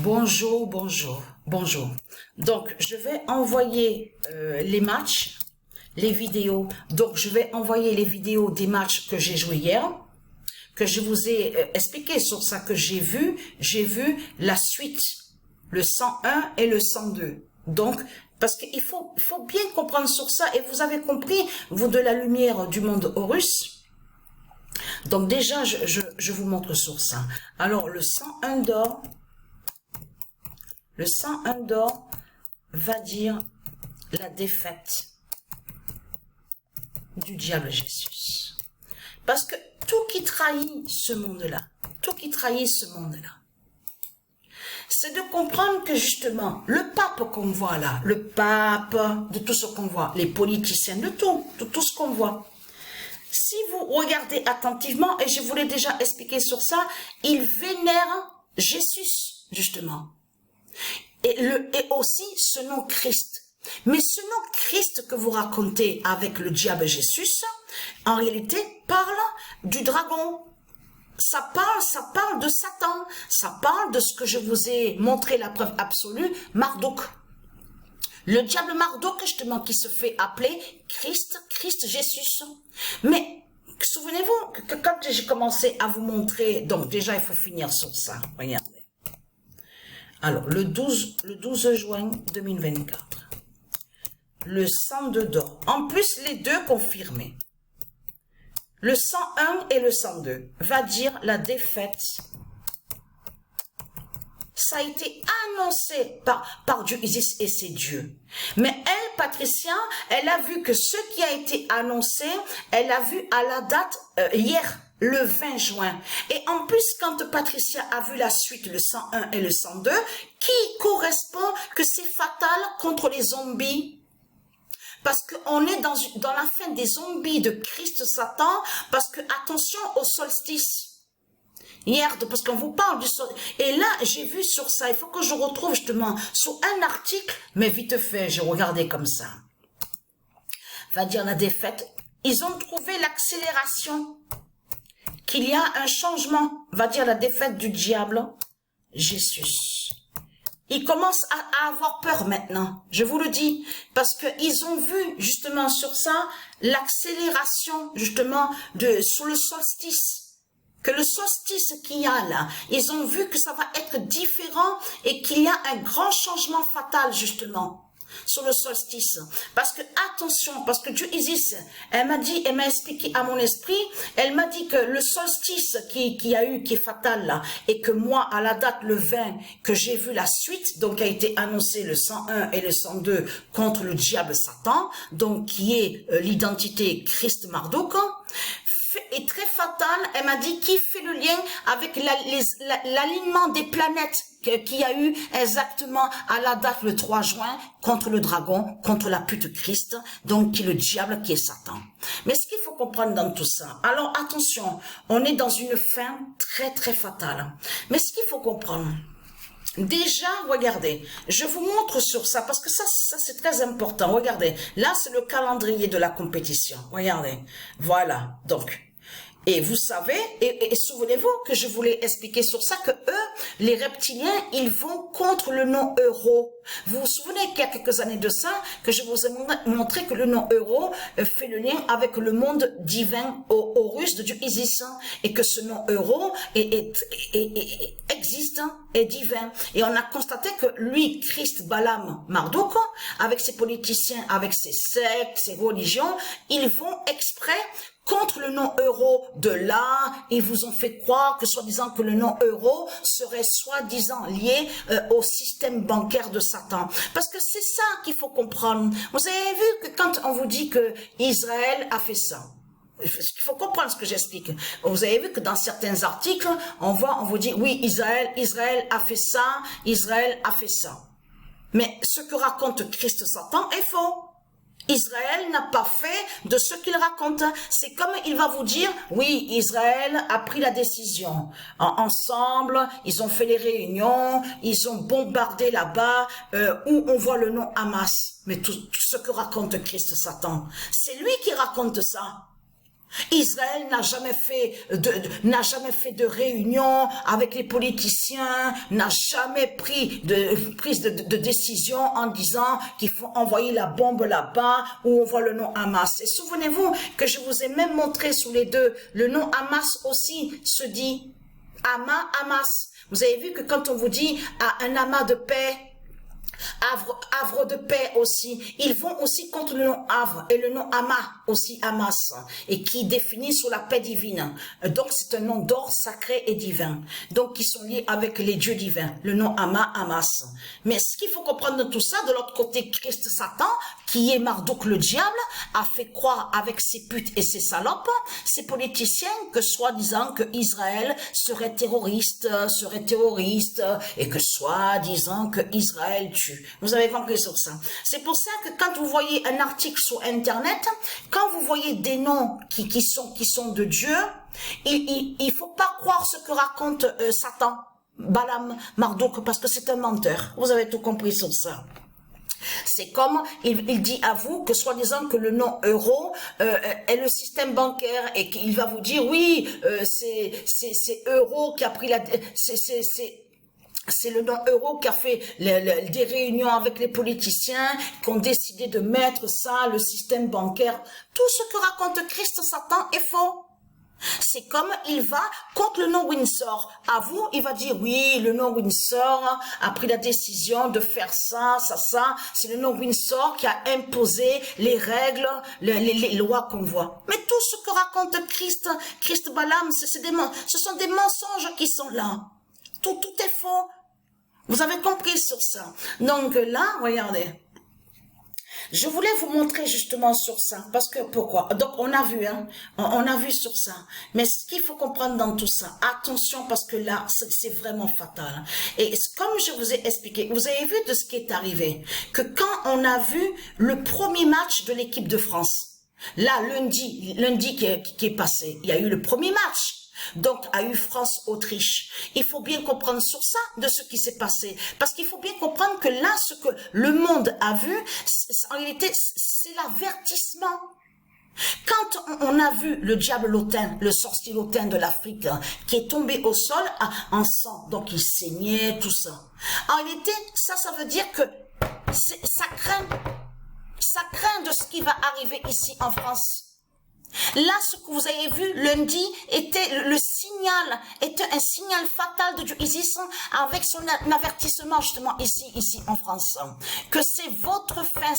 Bonjour, bonjour, bonjour. Donc, je vais envoyer les matchs, les vidéos. Donc, je vais envoyer les vidéos des matchs que j'ai joués hier, que je vous ai expliqué sur ça que j'ai vu. J'ai vu la suite, le 101 et le 102. Donc, parce qu'il faut bien comprendre sur ça. Et vous avez compris, vous, de la lumière du monde Horus. Donc, déjà, je vous montre sur ça. Alors, le 101 d'or. Le 101 d'or va dire la défaite du diable Jésus. Parce que tout qui trahit ce monde-là, c'est de comprendre que justement, le pape qu'on voit là, le pape de tout ce qu'on voit, les politiciens, de tout ce qu'on voit, si vous regardez attentivement, et je vous l'ai déjà expliqué sur ça, ils vénèrent Jésus, justement. Et aussi ce nom Christ. Mais ce nom Christ que vous racontez avec le diable Jésus, en réalité, parle du dragon. Ça parle de Satan. Ça parle de ce que je vous ai montré la preuve absolue, Marduk. Le diable Marduk, justement, qui se fait appeler Christ Jésus. Mais souvenez-vous que quand j'ai commencé à vous montrer, donc déjà il faut finir sur ça, regardez. Alors, le 12 juin 2024, le 102 d'or, en plus les deux confirmés, le 101 et le 102, va dire la défaite. Ça a été annoncé par Dieu Isis et ses dieux. Mais elle, Patricia, elle a vu que ce qui a été annoncé, elle a vu à la date hier, le 20 juin. Et en plus, quand Patricia a vu la suite, le 101 et le 102, qui correspond que c'est fatal contre les zombies. Parce qu'on est dans la fin des zombies de Christ Satan, parce que attention au solstice. Hier, parce qu'on vous parle du solstice. Et là, j'ai vu sur ça, il faut que je retrouve justement sur un article, mais vite fait, j'ai regardé comme ça. Va dire la défaite. Ils ont trouvé l'accélération. Qu'il y a un changement, va dire la défaite du diable, Jésus. Ils commencent à avoir peur maintenant, je vous le dis, parce qu'ils ont vu justement sur ça l'accélération justement sur le solstice. Que le solstice qu'il y a là, ils ont vu que ça va être différent et qu'il y a un grand changement fatal justement. Sur le solstice. Parce que, attention, parce que Dieu Isis, elle m'a expliqué à mon esprit, elle m'a dit que le solstice qui est fatal là, et que moi, à la date, le 20, que j'ai vu la suite, donc a été annoncé le 101 et le 102 contre le diable Satan, donc qui est l'identité Christ Marduk, est très fatal. Elle m'a dit qui fait le lien avec l'alignement des planètes qu'il y a eu exactement à la date le 3 juin contre le dragon, contre la pute Christ, donc qui est le diable, qui est Satan. Mais ce qu'il faut comprendre dans tout ça, alors attention, on est dans une fin très très fatale. Mais ce qu'il faut comprendre, déjà, regardez, je vous montre sur ça, parce que ça c'est très important. Regardez, là c'est le calendrier de la compétition. Regardez, voilà, donc. Et vous savez, et souvenez-vous que je voulais expliquer sur ça que eux, les reptiliens, ils vont contre le nom euro. Vous vous souvenez qu'il y a quelques années de ça, que je vous ai montré que le nom euro fait le lien avec le monde divin Horus de Dieu Isis, et que ce nom euro existe, est divin. Et on a constaté que lui, Christ Balaam Marduk, avec ses politiciens, avec ses sectes, ses religions, ils vont exprès contre le nom euro de là, ils vous ont fait croire que soi-disant que le nom euro serait soi-disant lié au système bancaire de Satan. Parce que c'est ça qu'il faut comprendre. Vous avez vu que quand on vous dit que Israël a fait ça, il faut comprendre ce que j'explique. Vous avez vu que dans certains articles, on vous dit, oui, Israël a fait ça, Israël a fait ça. Mais ce que raconte Christ Satan est faux. Israël n'a pas fait de ce qu'il raconte. C'est comme il va vous dire, oui, Israël a pris la décision. Ensemble, ils ont fait les réunions, ils ont bombardé là-bas, où on voit le nom Hamas. Mais tout ce que raconte Christ Satan, c'est lui qui raconte ça. Israël n'a jamais fait de réunion avec les politiciens, n'a jamais pris de décision en disant qu'il faut envoyer la bombe là-bas où on voit le nom Hamas. Et souvenez-vous que je vous ai même montré sous les deux, le nom Hamas aussi se dit Hamas. Vous avez vu que quand on vous dit un amas de paix, Havre de paix aussi, ils vont aussi contre le nom Havre et le nom Hama aussi Hamas, et qui définit sur la paix divine. Donc c'est un nom d'or sacré et divin, donc qui sont liés avec les dieux divins, le nom Hama, Hamas. Mais ce qu'il faut comprendre de tout ça, de l'autre côté, Christ Satan, qui est Marduk le diable, a fait croire avec ses putes et ses salopes, ces politiciens, que soi-disant que Israël serait terroriste, et que soi-disant que Israël tue. Vous avez compris sur ça. C'est pour ça que quand vous voyez un article sur Internet, quand vous voyez des noms qui sont de Dieu, il faut pas croire ce que raconte Satan, Balaam, Marduk, parce que c'est un menteur. Vous avez tout compris sur ça. C'est comme il dit à vous que soi-disant que le nom euro est le système bancaire et qu'il va vous dire oui, c'est euro qui a pris c'est le nom euro qui a fait des réunions avec les politiciens qui ont décidé de mettre ça, le système bancaire. Tout ce que raconte Christ Satan est faux. C'est comme il va contre le nom Windsor. À vous, il va dire oui, le nom Windsor a pris la décision de faire ça. C'est le nom Windsor qui a imposé les règles, les lois qu'on voit. Mais tout ce que raconte Christ Balaam, ce sont des mensonges qui sont là. Tout est faux. Vous avez compris sur ça. Donc là, regardez. Je voulais vous montrer justement sur ça. Parce que, pourquoi? Donc, on a vu, on a vu sur ça. Mais ce qu'il faut comprendre dans tout ça, attention, parce que là, c'est vraiment fatal. Et comme je vous ai expliqué, vous avez vu de ce qui est arrivé, que quand on a vu le premier match de l'équipe de France, là, lundi qui est passé, il y a eu le premier match. Donc, a eu France-Autriche. Il faut bien comprendre sur ça de ce qui s'est passé. Parce qu'il faut bien comprendre que là, ce que le monde a vu, en réalité, c'est l'avertissement. Quand on a vu le diable lotin, le sorcier lotin de l'Afrique, qui est tombé au sol en sang, donc il saignait, tout ça. En réalité, ça veut dire que ça craint de ce qui va arriver ici en France. Là, ce que vous avez vu lundi était un signal fatal de Dieu Isis avec son avertissement justement ici en France. Que c'est votre fin,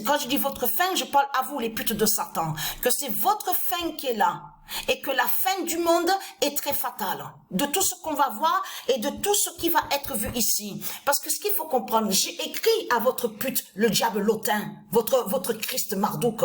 quand je dis votre fin, je parle à vous les putes de Satan, que c'est votre fin qui est là. Et que la fin du monde est très fatale. De tout ce qu'on va voir et de tout ce qui va être vu ici. Parce que ce qu'il faut comprendre, j'ai écrit à votre pute, le diable lotin, votre Christ Marduk,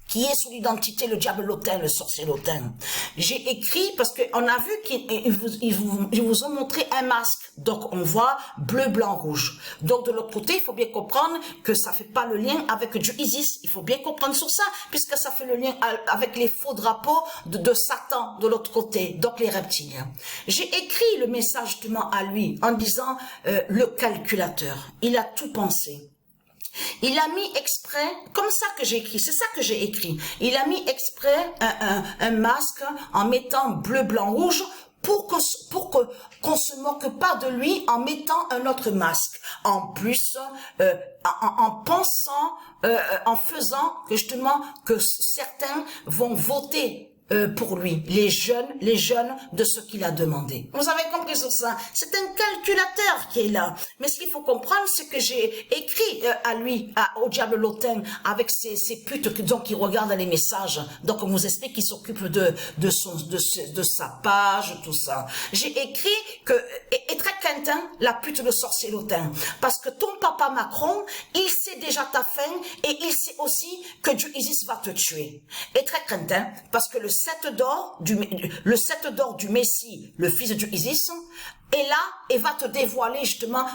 qui est sous l'identité le diable lotin, le sorcier lotin. J'ai écrit parce qu'on a vu qu'ils vous ont montré un masque. Donc on voit bleu, blanc, rouge. Donc de l'autre côté, il faut bien comprendre que ça fait pas le lien avec Dieu Isis. Il faut bien comprendre sur ça, puisque ça fait le lien avec les faux drapeaux de Satan de l'autre côté, donc les reptiliens. J'ai écrit le message justement à lui en disant le calculateur. Il a tout pensé. Il a mis exprès, comme ça que j'ai écrit, c'est ça que j'ai écrit. Il a mis exprès un masque en mettant bleu, blanc, rouge pour qu'on se moque pas de lui en mettant un autre masque. En plus, en pensant, en faisant que justement que certains vont voter pour lui, les jeunes de ce qu'il a demandé. Vous avez compris sur ça? C'est un calculateur qui est là. Mais ce qu'il faut comprendre, c'est que j'ai écrit à lui, au diable lotin, avec ces putes donc qui regardent les messages. Donc on vous explique qu'il s'occupe de sa page, tout ça. J'ai écrit que est très Quentin, la pute de sorcier lotin, parce que ton papa Macron, il sait déjà ta fin et il sait aussi que Dieu Isis va te tuer. Et très Quentin, parce que le 7 d'or du Messie, le fils de Dieu Isis, est là et va te dévoiler justement,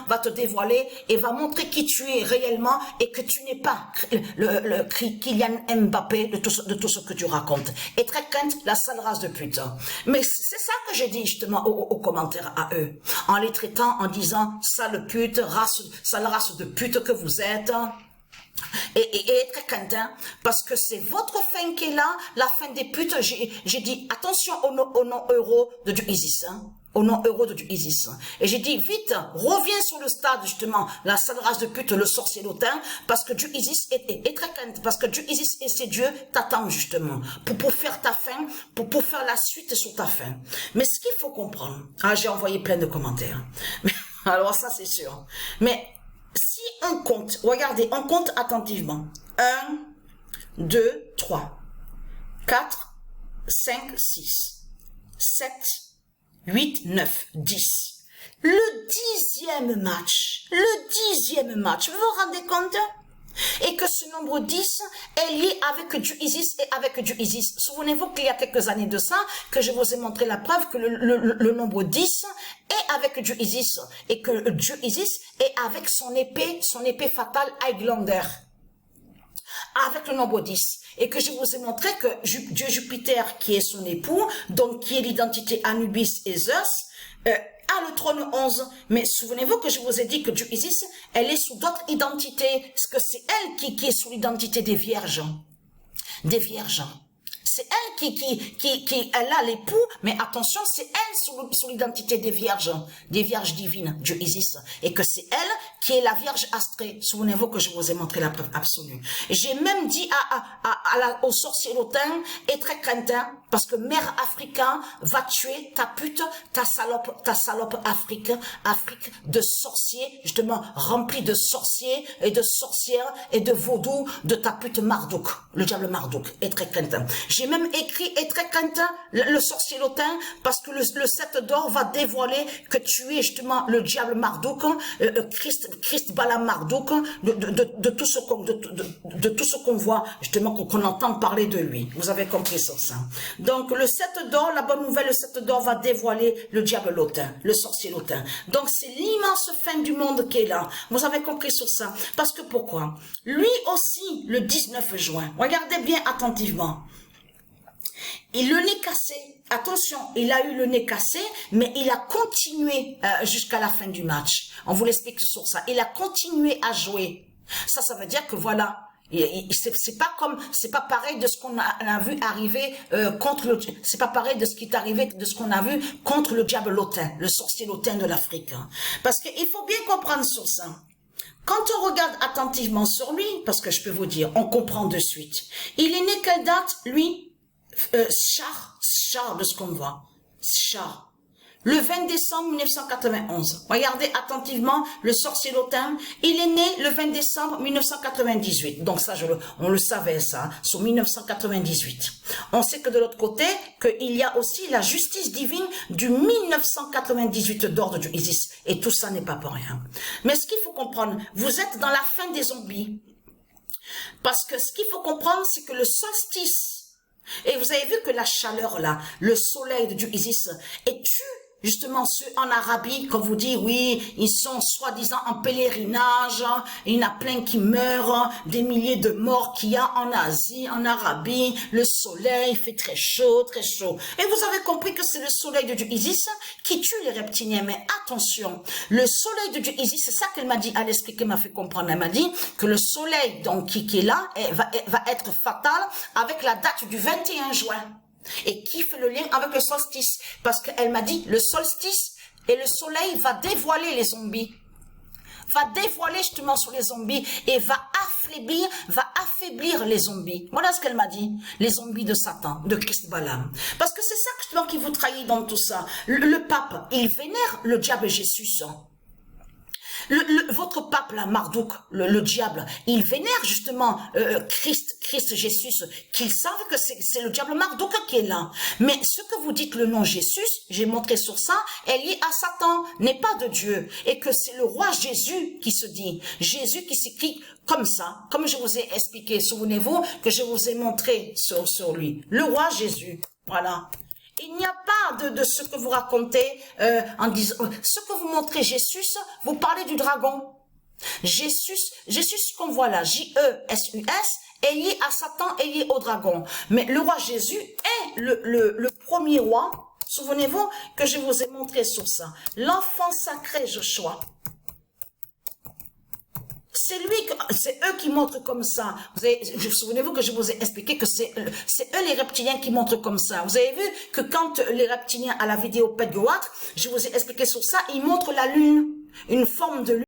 et va montrer qui tu es réellement et que tu n'es pas le Kylian Mbappé de tout ce que tu racontes. Et très crainte, la sale race de pute. Mais c'est ça que j'ai dit justement aux commentaires à eux, en les traitant en disant sale pute, sale race de pute que vous êtes. et être crainte, hein, parce que c'est votre fin qui est là, la fin des putes. J'ai dit, attention au nom euro de du Isis, hein, au nom euro de du Isis. Et j'ai dit, vite, reviens sur le stade, justement, la sale race de pute, le sorcier l'autin, parce que du Isis est très crainte, parce que du Isis et ses dieux t'attendent, justement, pour faire ta fin, pour faire la suite sur ta fin. Mais ce qu'il faut comprendre, j'ai envoyé plein de commentaires, alors ça c'est sûr, mais si on compte, regardez, on compte attentivement. 1, 2, 3, 4, 5, 6, 7, 8, 9, 10. Le 10e match, vous vous rendez compte? Et que ce nombre 10 est lié avec du Isis et avec du Isis. Souvenez-vous qu'il y a quelques années de ça, que je vous ai montré la preuve que le nombre 10 est avec du Isis. Et que Dieu Isis est avec son épée fatale Highlander. Avec le nombre 10. Et que je vous ai montré que Dieu Jupiter, qui est son époux, donc qui est l'identité Anubis et Zeus, a le trône 11, mais souvenez-vous que je vous ai dit que Dieu Isis, elle est sous d'autres identités, parce que c'est elle qui est sous l'identité des vierges. Des vierges. C'est elle qui elle a l'époux, mais attention, c'est elle sous l'identité des vierges divines, Dieu Isis, et que c'est elle qui est la vierge astrée. Souvenez-vous que je vous ai montré la preuve absolue. J'ai même dit au sorcier l'autin, et très craintin, parce que mère africain va tuer ta pute, ta salope Afrique de sorciers, justement, remplie de sorciers et de sorcières et de vaudou de ta pute Marduk, le diable Marduk, et très craintin. J'ai même écrit et très craintin le sorcier l'autin, parce que le 7 d'or va dévoiler que tu es justement le diable Marduk, Christ Bala Marduk, de tout ce qu'on voit, justement, qu'on entend parler de lui. Vous avez compris sur ça. Donc, le 7 d'or, la bonne nouvelle, le 7 d'or va dévoiler le diable l'autin, le sorcier l'autin. Donc, c'est l'immense fin du monde qui est là. Vous avez compris sur ça. Parce que pourquoi? Lui aussi, le 19 juin, regardez bien attentivement. Et le nez cassé, attention, il a eu le nez cassé, mais il a continué jusqu'à la fin du match. On vous l'explique sur ça. Il a continué à jouer. Ça veut dire que voilà, c'est pas pareil de ce qu'on a vu arriver c'est pas pareil de ce qui est arrivé, de ce qu'on a vu contre le diable l'autin, le sorcier l'autin de l'Afrique. Parce qu'il faut bien comprendre sur ça. Quand on regarde attentivement sur lui, parce que je peux vous dire, on comprend de suite. Il est né quelle date, lui? Char de ce qu'on voit. Char. Le 20 décembre 1991. Regardez attentivement le sorcier l'autin. Il est né le 20 décembre 1998. Donc ça, on le savait ça, sur 1998. On sait que de l'autre côté, qu'il y a aussi la justice divine du 1998 d'ordre du Isis. Et tout ça n'est pas pour rien. Mais ce qu'il faut comprendre, vous êtes dans la fin des zombies. Parce que ce qu'il faut comprendre, c'est que le solstice, et vous avez vu que la chaleur là, le soleil de Dieu Isis, et tue justement ceux en Arabie, qu'on vous dit, oui, ils sont soi-disant en pèlerinage, il y en a plein qui meurent, des milliers de morts qu'il y a en Asie, en Arabie, le soleil fait très chaud, très chaud. Et vous avez compris que c'est le soleil de Dieu Isis qui tue les reptiliens. Mais attention, le soleil de Dieu Isis, c'est ça qu'elle m'a dit à l'esprit, qu'elle m'a fait comprendre. Elle m'a dit que le soleil donc qui est là va être fatal avec la date du 21 juin. Et qui fait le lien avec le solstice? Parce qu'elle m'a dit, le solstice et le soleil va dévoiler les zombies. Va dévoiler justement sur les zombies et va affaiblir les zombies. Voilà ce qu'elle m'a dit. Les zombies de Satan, de Christ Balaam. Parce que c'est ça justement qui vous trahit dans tout ça. Le pape, il vénère le diable Jésus. Votre pape, là, Marduk, le diable, il vénère justement Christ Jésus, qu'ils savent que c'est le diable Marduk qui est là. Mais ce que vous dites, le nom Jésus, j'ai montré sur ça, est lié à Satan, n'est pas de Dieu. Et que c'est le roi Jésus qui se dit. Jésus qui s'écrit comme ça, comme je vous ai expliqué. Souvenez-vous que je vous ai montré sur lui. Le roi Jésus, voilà. Il n'y a pas de ce que vous racontez en disant... Ce que vous montrez Jésus, vous parlez du dragon. Jésus qu'on voit là, J-E-S-U-S, est lié à Satan, est lié au dragon. Mais le roi Jésus est le premier roi. Souvenez-vous que je vous ai montré sur ça. L'enfant sacré Joshua. c'est eux qui montrent comme ça. Souvenez-vous que je vous ai expliqué que c'est eux les reptiliens qui montrent comme ça. Vous avez vu que quand les reptiliens à la vidéo Pet Goat, je vous ai expliqué sur ça, ils montrent la lune, une forme de lune.